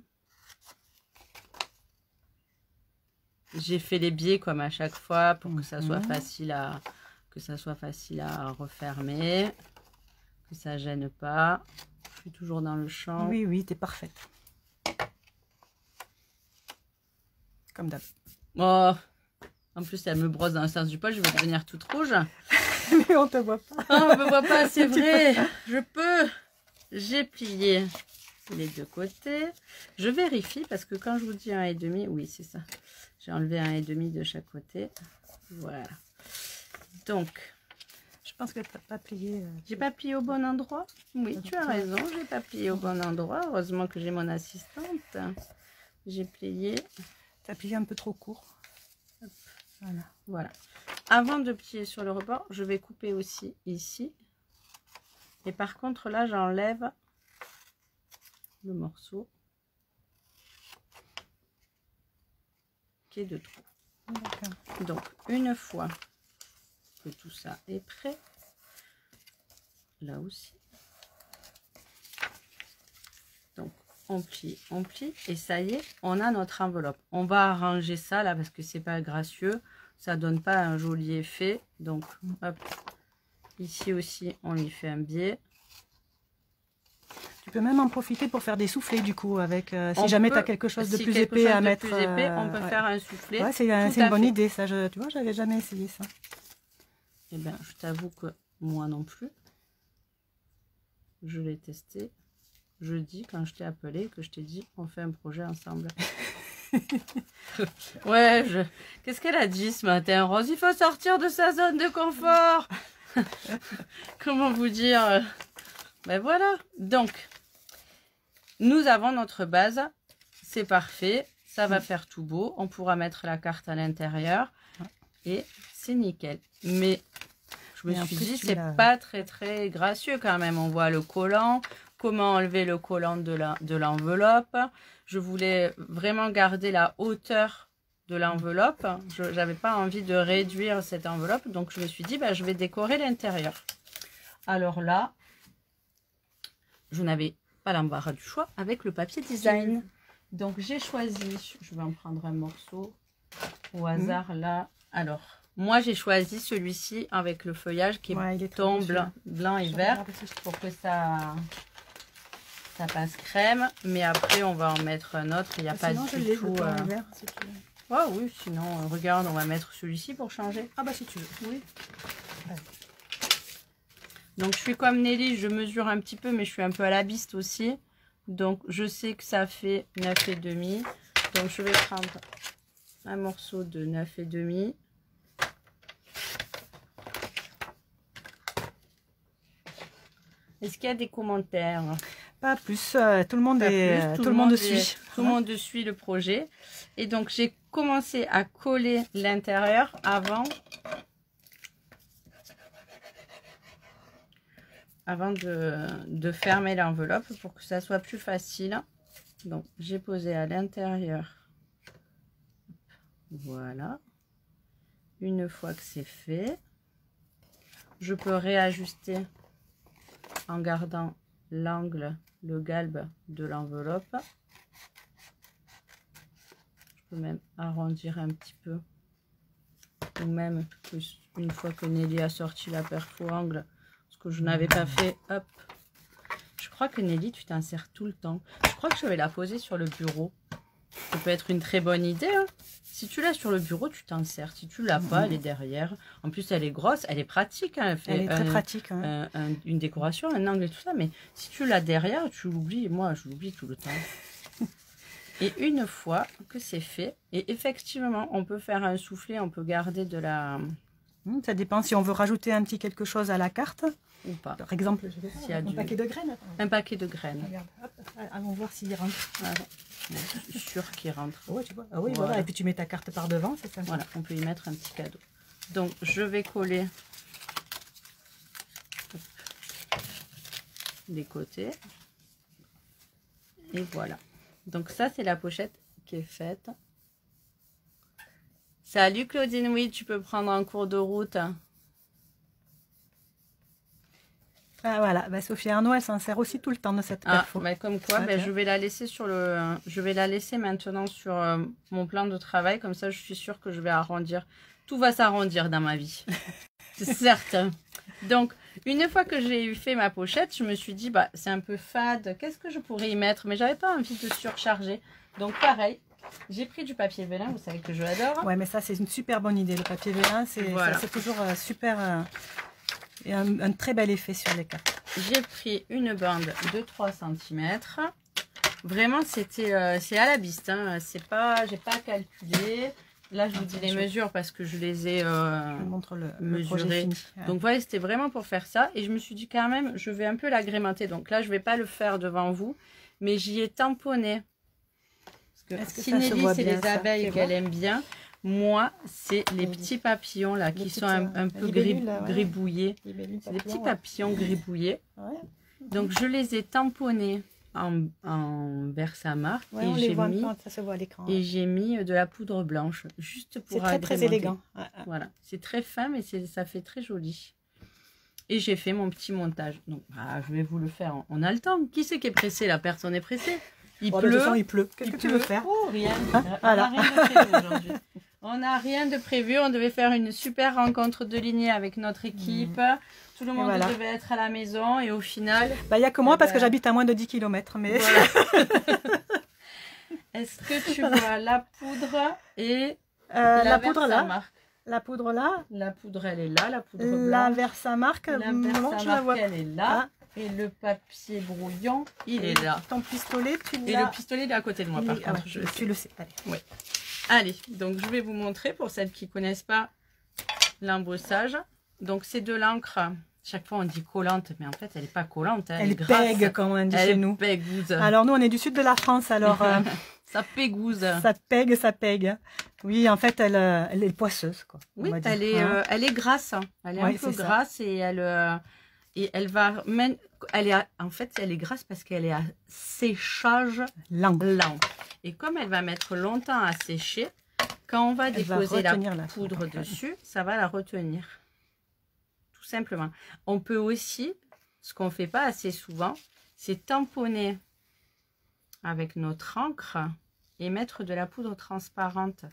Speaker 1: J'ai fait les biais comme à chaque fois pour que ça soit facile à... refermer, que ça gêne pas. Je suis toujours dans le champ.
Speaker 2: Oui, oui, t'es parfaite. Comme d'hab.
Speaker 1: Oh, en plus, elle me brosse dans le sens du poil, je vais devenir toute rouge.
Speaker 2: Mais on te voit pas.
Speaker 1: Oh, on me voit pas, c'est vrai. Je peux. J'ai plié les deux côtés. Je vérifie parce que quand je vous dis 1,5, oui, c'est ça. J'ai enlevé 1,5 de chaque côté. Voilà. Donc,
Speaker 2: je pense que tu n'as pas plié.
Speaker 1: J'ai pas plié au bon endroit. Oui, tu as raison, j'ai pas plié au bon endroit. Heureusement que j'ai mon assistante. J'ai plié.
Speaker 2: Tu as plié un peu trop court. Hop. Voilà.
Speaker 1: Voilà. Avant de plier sur le rebord, je vais couper aussi ici. Et par contre, là, j'enlève le morceau qui est de trop. Donc, une fois que tout ça est prêt, là aussi, donc on plie, et ça y est, on a notre enveloppe. On va arranger ça là parce que c'est pas gracieux, ça donne pas un joli effet. Donc, hop, ici aussi, on lui fait un biais.
Speaker 2: Tu peux même en profiter pour faire des soufflets du coup, avec si jamais tu as quelque chose de plus épais à mettre.
Speaker 1: On peut faire un soufflet.
Speaker 2: Ouais, c'est une bonne idée, ça. Tu vois, j'avais jamais essayé ça.
Speaker 1: Eh bien, je t'avoue que moi non plus. Je l'ai testé jeudi quand je t'ai appelé, que je t'ai dit on fait un projet ensemble. Ouais, qu'est-ce qu'elle a dit ce matin, Rose? Il faut sortir de sa zone de confort. Comment vous dire? Ben voilà. Donc, nous avons notre base. C'est parfait. Ça va faire tout beau. On pourra mettre la carte à l'intérieur. Et c'est nickel. Mais je me suis dit, c'est pas très gracieux quand même. On voit le collant. Comment enlever le collant de l'enveloppe. Je voulais vraiment garder la hauteur de l'enveloppe. Je n'avais pas envie de réduire cette enveloppe. Donc, je me suis dit, bah, je vais décorer l'intérieur. Alors là, je n'avais pas l'embarras du choix avec le papier design. Donc, j'ai choisi, je vais en prendre un morceau au hasard là. Alors, moi, j'ai choisi celui-ci avec le feuillage qui est ton blanc et vert pour que ça passe crème. Mais après, on va en mettre un autre. Il n'y a pas du tout... Oh oui, sinon, regarde, on va mettre celui-ci pour changer.
Speaker 2: Ah bah si tu veux.
Speaker 1: Oui. Ouais. Donc, je suis comme Nelly, je mesure un petit peu, mais je suis un peu à la biste aussi. Donc, je sais que ça fait 9,5. Donc, je vais prendre un morceau de 9,5. Est-ce qu'il y a des commentaires?
Speaker 2: Pas plus, tout le monde suit.
Speaker 1: Tout le monde suit le projet. Et donc, j'ai commencé à coller l'intérieur avant de fermer l'enveloppe pour que ça soit plus facile. Donc, j'ai posé à l'intérieur. Voilà. Une fois que c'est fait, je peux réajuster en gardant l'angle, le galbe de l'enveloppe. Je peux même arrondir un petit peu. Ou même, une fois que Nelly a sorti la perfo angle, ce que je n'avais pas fait, hop. Je crois que Nelly, tu t'insères tout le temps. Je crois que je vais la poser sur le bureau. Ça peut être une très bonne idée. Hein. Si tu l'as sur le bureau, tu t'insères. Si tu l'as pas, elle est derrière. En plus, elle est grosse, elle est pratique. Hein.
Speaker 2: Elle est très pratique. Hein.
Speaker 1: Une décoration, un angle et tout ça. Mais si tu l'as derrière, tu l'oublies. Moi, je l'oublie tout le temps. Et une fois que c'est fait, et effectivement, on peut faire un soufflet, on peut garder de la...
Speaker 2: Ça dépend si on veut rajouter un petit quelque chose à la carte.
Speaker 1: Ou pas.
Speaker 2: Par exemple, je vais faire un paquet de graines. Attends.
Speaker 1: Un paquet de graines.
Speaker 2: Regarde, hop, allons voir s'il rentre.
Speaker 1: Voilà. Je suis sûre qu'il rentre.
Speaker 2: Ouais, tu vois. Ah oui, voilà. Et puis tu mets ta carte par devant, c'est ça.
Speaker 1: Voilà, on peut y mettre un petit cadeau. Donc, je vais coller les côtés. Et voilà. Donc ça, c'est la pochette qui est faite. Salut Claudine, oui, tu peux prendre un cours de route.
Speaker 2: Ah, voilà, bah, Sophie Arnaud, elle s'en sert aussi tout le temps de cette perfo.
Speaker 1: Bah, comme quoi, bah, je vais la laisser sur je vais la laisser maintenant sur mon plan de travail. Comme ça, je suis sûre que je vais arrondir. Tout va s'arrondir dans ma vie. C'est certain. Donc, une fois que j'ai fait ma pochette, je me suis dit, bah, c'est un peu fade. Qu'est-ce que je pourrais y mettre? Mais j'avais pas envie de surcharger. Donc, pareil, j'ai pris du papier vélin. Vous savez que je l'adore.
Speaker 2: Ouais, mais ça, c'est une super bonne idée. Le papier vélin, c'est voilà. Toujours super... et un très bel effet sur les cartes.
Speaker 1: J'ai pris une bande de 3 cm. Vraiment, c'est à la biste. Hein. J'ai pas calculé. Là, je vous dis les mesures parce que je les ai mesurées. Donc voilà, c'était vraiment pour faire ça. Et je me suis dit quand même, je vais un peu l'agrémenter. Donc là, je vais pas le faire devant vous. Mais j'y ai tamponné. Parce que si Nelly, c'est les abeilles qu'elle aime bien. Moi, c'est les petits papillons là qui sont un peu gribouillés. C'est des petits papillons gribouillés. Ouais. Donc, je les ai tamponnés en Versamark.
Speaker 2: Ouais,
Speaker 1: et j'ai mis de la poudre blanche juste pour agrémenter.
Speaker 2: C'est très élégant.
Speaker 1: Voilà, c'est très fin mais ça fait très joli. Et j'ai fait mon petit montage. Donc, je vais vous le faire. On a le temps. Qui c'est qui est pressé là? Personne n'est pressé. Il pleut.
Speaker 2: Qu'est-ce que tu veux faire?
Speaker 1: Oh, rien.
Speaker 2: Voilà.
Speaker 1: On n'a rien de prévu aujourd'hui. On n'a rien de prévu. On devait faire une super rencontre de lignée avec notre équipe. Tout le monde devait être à la maison. Et au final...
Speaker 2: Il n'y a que moi parce que j'habite à moins de 10 km. Mais...
Speaker 1: Voilà. Est-ce que tu vois la poudre et
Speaker 2: la poudre là? La poudre là?
Speaker 1: La poudre, elle est là. La poudre blanche.
Speaker 2: La Versamark.
Speaker 1: La Versamark, elle est là. Et le papier brouillon, il est là.
Speaker 2: Ton pistolet, tu l'as.
Speaker 1: Et le pistolet, il est à côté de moi, par contre.
Speaker 2: Tu le sais. Allez.
Speaker 1: Ouais. Allez, donc je vais vous montrer pour celles qui ne connaissent pas l'embossage. Donc, c'est de l'encre. Chaque fois, on dit collante, mais en fait, elle n'est pas collante. Hein,
Speaker 2: elle est pègue, comme on dit chez nous.
Speaker 1: Elle pégouze.
Speaker 2: Alors, nous, on est du sud de la France, alors...
Speaker 1: ça pégouze.
Speaker 2: Ça pègue. Oui, en fait, elle est poisseuse, quoi.
Speaker 1: Oui, elle est grasse. Elle est un peu grasse et elle va même... En fait, elle est grasse parce qu'elle est à séchage lent. Et comme elle va mettre longtemps à sécher, quand on va déposer la poudre dessus, ça va la retenir. Tout simplement. On peut aussi, ce qu'on ne fait pas assez souvent, c'est tamponner avec notre encre et mettre de la poudre transparente.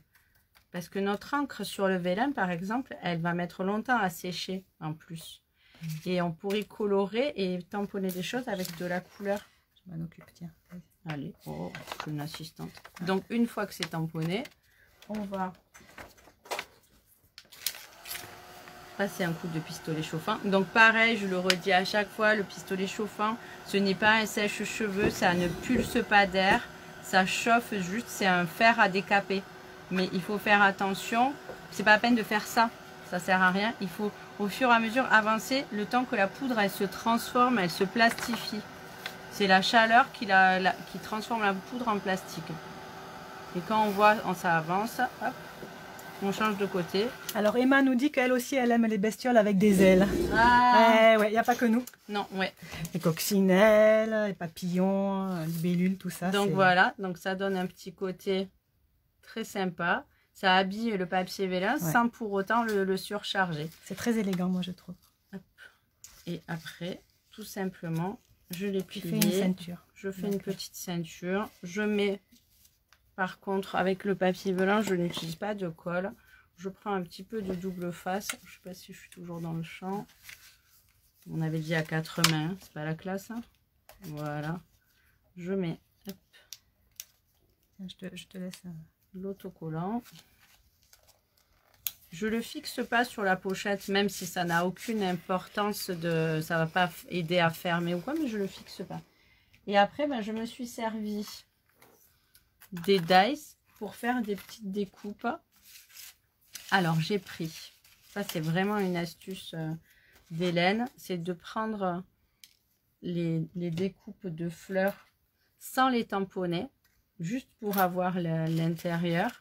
Speaker 1: Parce que notre encre sur le vélin, par exemple, elle va mettre longtemps à sécher en plus. Et on pourrait colorer et tamponner des choses avec de la couleur.
Speaker 2: Je m'en occupe, tiens.
Speaker 1: Allez, je suis une assistante. Donc, une fois que c'est tamponné, on va passer un coup de pistolet chauffant. Donc, pareil, je le redis à chaque fois, le pistolet chauffant, ce n'est pas un sèche-cheveux, ça ne pulse pas d'air, ça chauffe juste, c'est un fer à décaper. Mais il faut faire attention, c'est pas la peine de faire ça. ça sert à rien. Il faut au fur et à mesure avancer le temps que la poudre elle se transforme, elle se plastifie. C'est la chaleur qui transforme la poudre en plastique. Et quand on voit ça avance, hop, on change de côté.
Speaker 2: Alors Emma nous dit qu'elle aussi elle aime les bestioles avec des ailes.
Speaker 1: Ah
Speaker 2: ouais, il n'y a pas que nous.
Speaker 1: Non, ouais.
Speaker 2: Les coccinelles, les papillons, les libellules, tout ça.
Speaker 1: Donc voilà, donc ça donne un petit côté très sympa. Ça habille le papier vélin sans pour autant le surcharger.
Speaker 2: C'est très élégant, moi je trouve.
Speaker 1: Hop. Et après, tout simplement, je l'ai plié.
Speaker 2: Tu fais une ceinture.
Speaker 1: Je fais une petite ceinture. Je mets, par contre, avec le papier vélin, je n'utilise pas de colle. Je prends un petit peu de double face. Je ne sais pas si je suis toujours dans le champ. On avait dit à 4 mains, c'est pas la classe. Hein. Voilà. Je mets, hop,
Speaker 2: je te laisse
Speaker 1: l'autocollant. Je le fixe pas sur la pochette, même si ça n'a aucune importance, ça va pas aider à fermer ou quoi, mais je le fixe pas. Et après, ben, je me suis servi des dice pour faire des petites découpes. Alors, j'ai pris, ça c'est vraiment une astuce d'Hélène, c'est de prendre les découpes de fleurs sans les tamponner, juste pour avoir l'intérieur.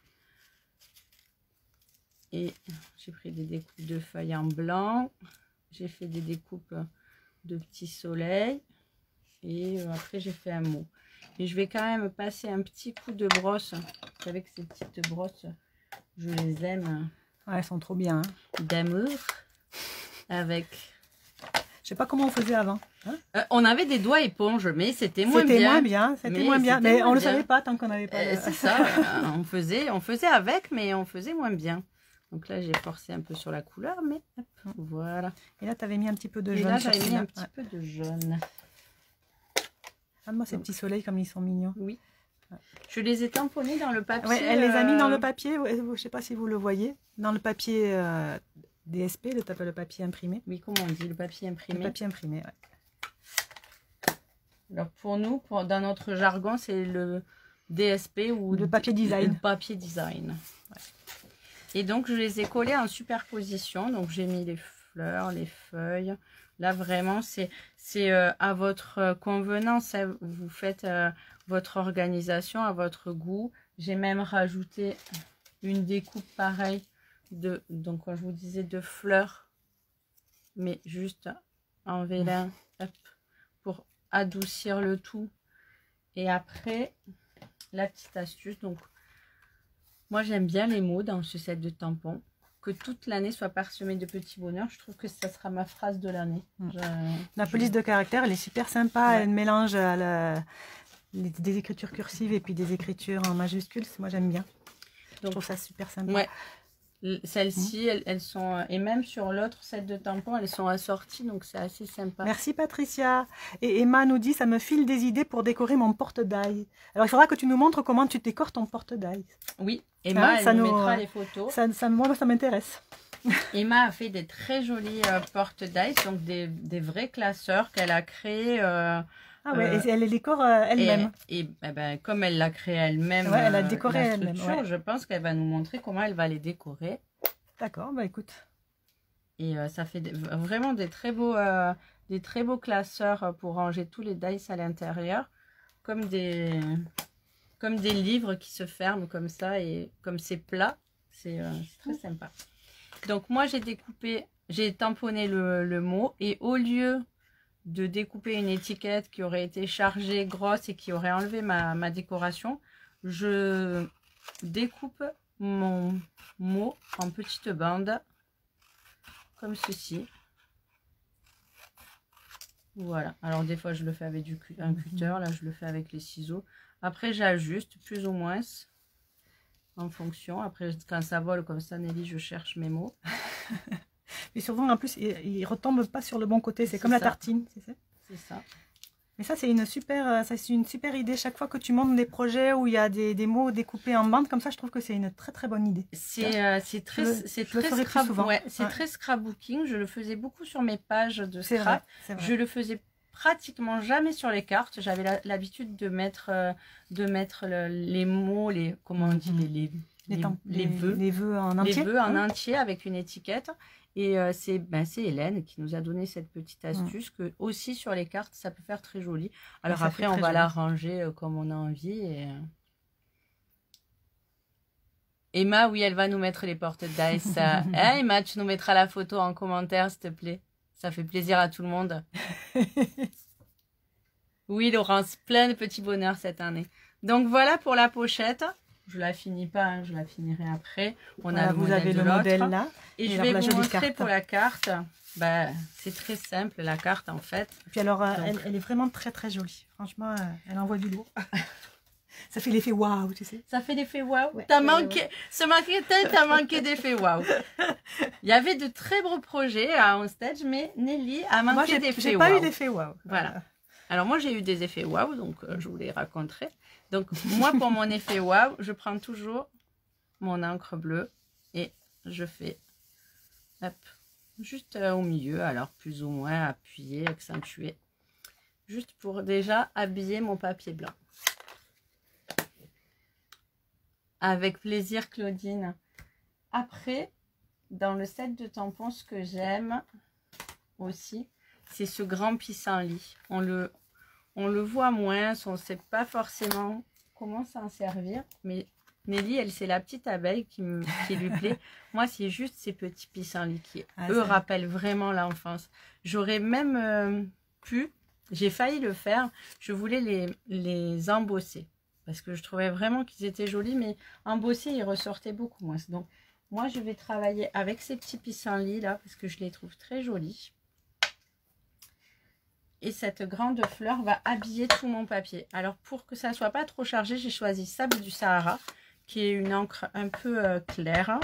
Speaker 1: Et j'ai pris des découpes de feuilles en blanc, j'ai fait des découpes de petits soleils et après j'ai fait un mot. Et je vais quand même passer un petit coup de brosse. Vous savez que ces petites brosses, je les aime.
Speaker 2: Ouais, elles sont trop bien. Hein.
Speaker 1: D'amour. Avec...
Speaker 2: Je sais pas comment on faisait avant. Hein,
Speaker 1: on avait des doigts éponges, mais c'était moins bien.
Speaker 2: C'était moins bien. Mais on le savait pas tant qu'on n'avait pas.
Speaker 1: C'est ça. on faisait avec, mais on faisait moins bien. Donc là, j'ai forcé un peu sur la couleur, mais hop, voilà.
Speaker 2: Et là, tu avais mis un petit peu de jaune.
Speaker 1: Et là, j'avais mis un petit peu de jaune.
Speaker 2: Ah, moi, ces petits soleils, comme ils sont mignons.
Speaker 1: Oui. Je les ai tamponnés dans le papier.
Speaker 2: Ouais, elle les a mis dans le papier. Ouais, je ne sais pas si vous le voyez. Dans le papier DSP, le papier imprimé.
Speaker 1: Oui, comment on dit, le papier imprimé.
Speaker 2: Le papier imprimé, ouais.
Speaker 1: Alors pour nous, dans notre jargon, c'est le DSP ou
Speaker 2: le papier design.
Speaker 1: Le papier design. Ouais. Et donc, je les ai collés en superposition. Donc, j'ai mis les fleurs, les feuilles. Là, vraiment, c'est à votre convenance. Hein. Vous faites votre organisation à votre goût. J'ai même rajouté une découpe pareille donc, quand je vous disais de fleurs, mais juste en vélin, hop, pour adoucir le tout. Et après, la petite astuce, donc, moi, j'aime bien les mots dans ce set de tampons. Que toute l'année soit parsemée de petits bonheurs. Je trouve que ça sera ma phrase de l'année.
Speaker 2: La police de caractère, elle est super sympa. Ouais. Elle mélange des écritures cursives et puis des écritures en majuscules. Moi, j'aime bien. Donc, je trouve ça super sympa.
Speaker 1: Ouais. Celles-ci, elles sont... Et même sur l'autre set de tampons, elles sont assorties. Donc, c'est assez sympa.
Speaker 2: Merci, Patricia. Et Emma nous dit, ça me file des idées pour décorer mon porte-dailles. Alors, il faudra que tu nous montres comment tu décores ton porte-dailles.
Speaker 1: Oui. Emma, elle nous mettra les photos.
Speaker 2: Moi, ça m'intéresse.
Speaker 1: Emma a fait des très jolis porte-dice, donc des vrais classeurs qu'elle a créés.
Speaker 2: Ah ouais, et elle les décore elle-même.
Speaker 1: Et ben, comme elle l'a créé elle-même,
Speaker 2: ouais, elle a décoré elle-même.
Speaker 1: Ouais. Je pense qu'elle va nous montrer comment elle va les décorer.
Speaker 2: D'accord, bah écoute.
Speaker 1: Et ça fait vraiment des très beaux classeurs pour ranger tous les dice à l'intérieur, comme des livres qui se ferment comme ça, et comme c'est plat, c'est très sympa. Donc moi j'ai tamponné le mot, et au lieu de découper une étiquette qui aurait été chargée grosse et qui aurait enlevé ma décoration, je découpe mon mot en petites bandes comme ceci. Voilà, alors des fois je le fais avec un cutter, là je le fais avec les ciseaux. Après j'ajuste plus ou moins en fonction. Après quand ça vole comme ça, Nelly, je cherche mes mots.
Speaker 2: Et souvent en plus il ne retombe pas sur le bon côté, c'est comme la tartine.
Speaker 1: C'est ça.
Speaker 2: Mais ça c'est une super idée. Chaque fois que tu montes des projets où il y a des mots découpés en bandes comme ça, je trouve que c'est une très bonne idée.
Speaker 1: C'est très scrapbooking. Je le faisais beaucoup sur mes pages de scrap.
Speaker 2: Vrai.
Speaker 1: Je le faisais pratiquement jamais sur les cartes. J'avais l'habitude de mettre les mots, comment on dit, les vœux.
Speaker 2: Les vœux en entier.
Speaker 1: Les vœux en entier avec une étiquette. Et c'est Hélène qui nous a donné cette petite astuce que aussi sur les cartes, ça peut faire très joli. Alors après, on va la ranger comme on a envie. Et... Emma, oui, elle va nous mettre les portes d'ice. Emma, tu nous mettras la photo en commentaire, s'il te plaît. Ça fait plaisir à tout le monde. Oui, Laurence, plein de petits bonheurs cette année. Donc voilà pour la pochette. Je la finis pas, hein, je la finirai après. On a
Speaker 2: vous avez le modèle là.
Speaker 1: Et je vais vous montrer pour la carte. Bah, c'est très simple la carte en fait.
Speaker 2: Et puis alors, elle est vraiment très très jolie. Franchement, elle envoie du lourd. Ça fait l'effet waouh, tu sais.
Speaker 1: Ça fait l'effet waouh. Ouais, t'as manqué. Ce marketing, t'as manqué d'effet waouh. Il y avait de très beaux projets à OnStage, mais Nelly a manqué d'effet waouh.
Speaker 2: J'ai pas eu d'effet waouh.
Speaker 1: Voilà. Alors moi j'ai eu des effets waouh, donc je vous les raconterai. Donc moi pour mon effet waouh, je prends toujours mon encre bleue et je fais hop, juste au milieu, alors plus ou moins appuyé, accentué, juste pour déjà habiller mon papier blanc. Avec plaisir Claudine. Après, dans le set de tampons, ce que j'aime aussi, c'est ce grand pissenlit. On le voit moins, on ne sait pas forcément comment s'en servir, mais Nelly, elle, c'est la petite abeille qui lui plaît. Moi, c'est juste ces petits pissenlits qui, eux, rappellent vraiment l'enfance. J'aurais même j'ai failli le faire, je voulais les embosser, parce que je trouvais vraiment qu'ils étaient jolis, mais embossés, ils ressortaient beaucoup moins. Donc, moi, je vais travailler avec ces petits pissenlits là, parce que je les trouve très jolis. Et cette grande fleur va habiller tout mon papier. Alors, pour que ça ne soit pas trop chargé, j'ai choisi Sable du Sahara, qui est une encre un peu claire.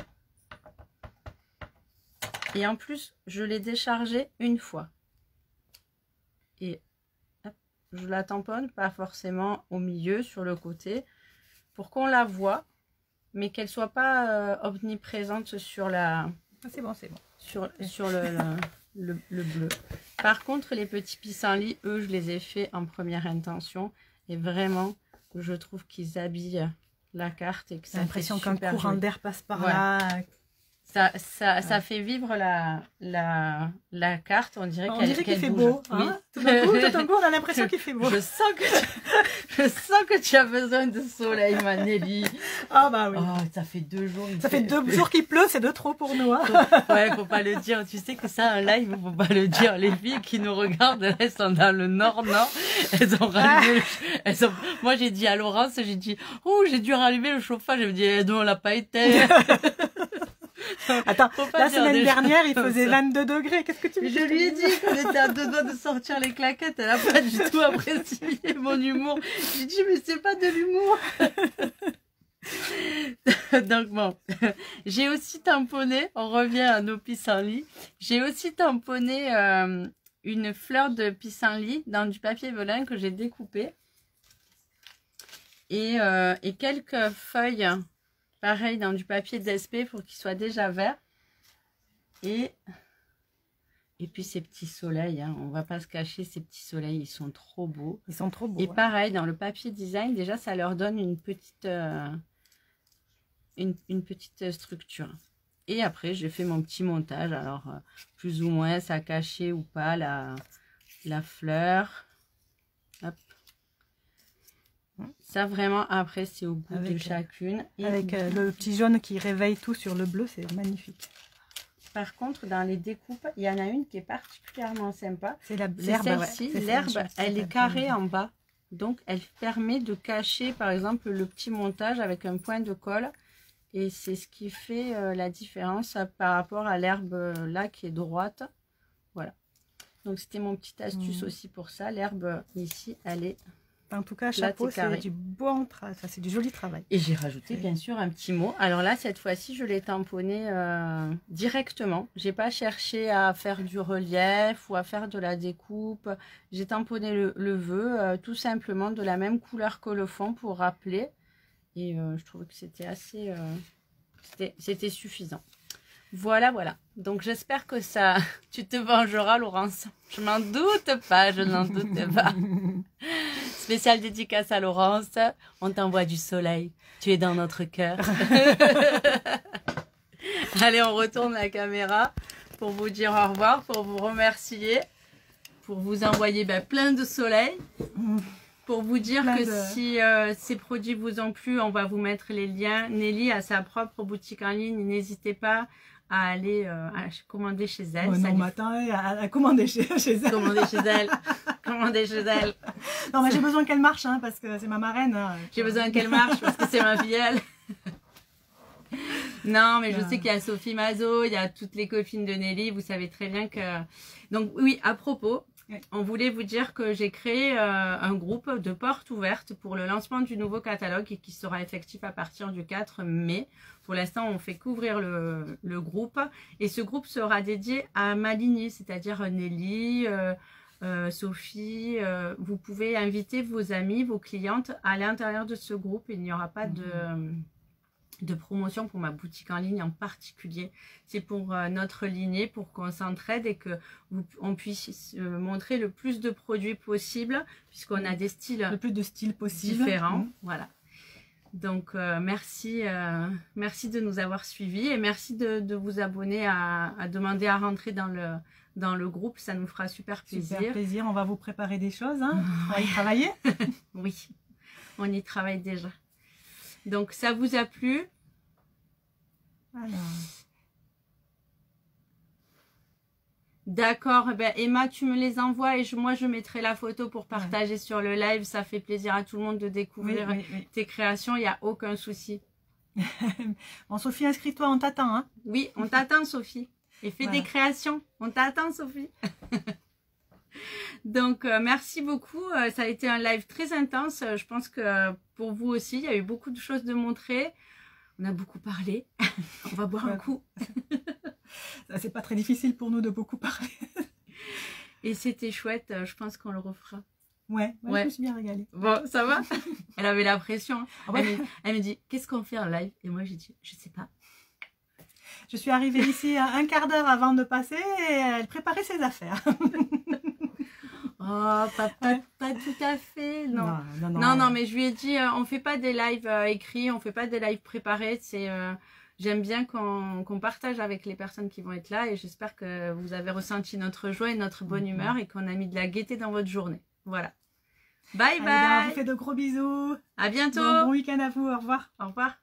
Speaker 1: Et en plus, je l'ai déchargée une fois. Et hop, je la tamponne, pas forcément au milieu, sur le côté, pour qu'on la voie, mais qu'elle ne soit pas omniprésente sur la...
Speaker 2: C'est bon, c'est bon.
Speaker 1: Sur le bleu. Par contre, les petits pissenlits, eux, je les ai faits en première intention. Et vraiment, je trouve qu'ils habillent la carte et que ça fait
Speaker 2: l'impression qu'un courant d'air passe par là.
Speaker 1: Ça fait vivre la carte. On dirait qu'elle
Speaker 2: fait
Speaker 1: bouge.
Speaker 2: Beau. Hein, oui. Tout d'un coup, on a l'impression qu'il fait beau.
Speaker 1: Je sens que tu as besoin de soleil, ma Nelly.
Speaker 2: Ah bah oui.
Speaker 1: Oh, ça fait 2 jours.
Speaker 2: Ça fait 2 jours qu'il pleut, c'est de trop pour nous. Hein.
Speaker 1: Ouais, faut pas le dire. Tu sais que ça, un live, faut pas le dire. Les filles qui nous regardent, elles sont dans le nord. Elles ont rallumé. Moi, j'ai dit à Laurence, oh, j'ai dû rallumer le chauffage. Elle me dit, non, on l'a pas éteint.
Speaker 2: Attends, la semaine dernière, il faisait 22 degrés. Qu'est-ce que tu veux?
Speaker 1: Je lui ai dit qu'on était à 2 doigts de sortir les claquettes. Elle n'a pas du tout apprécié mon humour. J'ai dit, mais c'est pas de l'humour. Donc bon, j'ai aussi tamponné, on revient à nos pissenlits. J'ai aussi tamponné une fleur de pissenlit dans du papier velin que j'ai découpé. Et quelques feuilles... Pareil dans du papier DSP pour qu'il soit déjà vert. Et puis ces petits soleils, hein, on va pas se cacher, ces petits soleils, ils sont trop beaux.
Speaker 2: Ils sont trop beaux.
Speaker 1: Et pareil, dans le papier design, déjà, ça leur donne une petite structure. Et après, j'ai fait mon petit montage. Alors, plus ou moins, ça cachait ou pas la fleur. Hop. Ça vraiment après c'est au goût de chacune. Et
Speaker 2: avec le petit jaune qui réveille tout sur le bleu, c'est magnifique.
Speaker 1: Par contre dans les découpes, il y en a une qui est particulièrement sympa.
Speaker 2: C'est l'herbe.
Speaker 1: Celle-ci, l'herbe elle est carrée en bas. Donc elle permet de cacher par exemple le petit montage avec un point de colle. Et c'est ce qui fait la différence par rapport à l'herbe là qui est droite. Voilà. Donc c'était mon petite astuce aussi pour ça. L'herbe ici elle est...
Speaker 2: En tout cas, chapeau, c'est du bon travail, c'est du joli travail.
Speaker 1: Et j'ai rajouté bien sûr un petit mot. Alors là, cette fois-ci, je l'ai tamponné directement. J'ai pas cherché à faire du relief ou à faire de la découpe. J'ai tamponné le vœu tout simplement de la même couleur que le fond pour rappeler. Et je trouvais que c'était assez... c'était suffisant. Voilà, voilà. Donc j'espère que ça... Tu te vengeras, Laurence. Je m'en doute pas, je n'en doute pas. Spéciale dédicace à Laurence. On t'envoie du soleil. Tu es dans notre cœur. Allez, on retourne la caméra pour vous dire au revoir, pour vous remercier, pour vous envoyer plein de soleil. Pour vous dire si ces produits vous ont plu, on va vous mettre les liens. Nelly a sa propre boutique en ligne. N'hésitez pas à aller à commander chez elle.
Speaker 2: Non, matin, à commander chez elle.
Speaker 1: Commander chez elle. Commander chez elle.
Speaker 2: Non, mais j'ai besoin qu'elle marche, hein, parce que c'est ma marraine. Hein,
Speaker 1: j'ai besoin qu'elle marche, parce que c'est ma filleule. Non, mais je sais qu'il y a Sophie Mazo, il y a toutes les copines de Nelly. Vous savez très bien que... Donc oui, à propos... On voulait vous dire que j'ai créé un groupe de portes ouvertes pour le lancement du nouveau catalogue et qui sera effectif à partir du 4 mai. Pour l'instant, on fait couvrir le groupe et ce groupe sera dédié à ma lignée, c'est-à-dire Nelly, Sophie. Vous pouvez inviter vos amis, vos clientes à l'intérieur de ce groupe. Il n'y aura pas de promotion pour ma boutique en ligne en particulier. C'est pour notre lignée, pour qu'on s'entraide et que on puisse montrer le plus de produits possible, puisqu'on a des styles
Speaker 2: le plus de styles possibles
Speaker 1: différents. Voilà. Donc merci de nous avoir suivis et merci de vous abonner à demander à rentrer dans le groupe. Ça nous fera super plaisir.
Speaker 2: Super plaisir. On va vous préparer des choses. Hein. On va y travailler.
Speaker 1: Oui, on y travaille déjà. Donc, ça vous a plu?
Speaker 2: Alors.
Speaker 1: D'accord. Emma, tu me les envoies et moi, je mettrai la photo pour partager sur le live. Ça fait plaisir à tout le monde de découvrir tes créations. Il n'y a aucun souci.
Speaker 2: Bon, Sophie, inscris-toi, on t'attend. Hein.
Speaker 1: Oui, on t'attend, Sophie. Et fais des créations. On t'attend, Sophie. Donc, merci beaucoup. Ça a été un live très intense. Je pense que pour vous aussi, il y a eu beaucoup de choses de montrer. On a beaucoup parlé. On va boire un coup.
Speaker 2: C'est pas très difficile pour nous de beaucoup parler.
Speaker 1: Et c'était chouette. Je pense qu'on le refera.
Speaker 2: Ouais. Je me suis bien régalée.
Speaker 1: Bon, ça va? Elle avait la pression.
Speaker 2: Ah ouais.
Speaker 1: Elle me dit, qu'est-ce qu'on fait en live? Et moi, j'ai dit, je sais pas.
Speaker 2: Je suis arrivée ici un quart d'heure avant de passer et elle préparait ses affaires.
Speaker 1: Oh, pas tout à fait, non, mais je lui ai dit, on fait pas des lives écrits, on fait pas des lives préparés, j'aime bien qu'on partage avec les personnes qui vont être là et j'espère que vous avez ressenti notre joie et notre bonne humeur et qu'on a mis de la gaieté dans votre journée. Voilà. Bye bye.
Speaker 2: On vous fait de gros bisous.
Speaker 1: À bientôt.
Speaker 2: Bon week-end à vous, au revoir.
Speaker 1: Au revoir.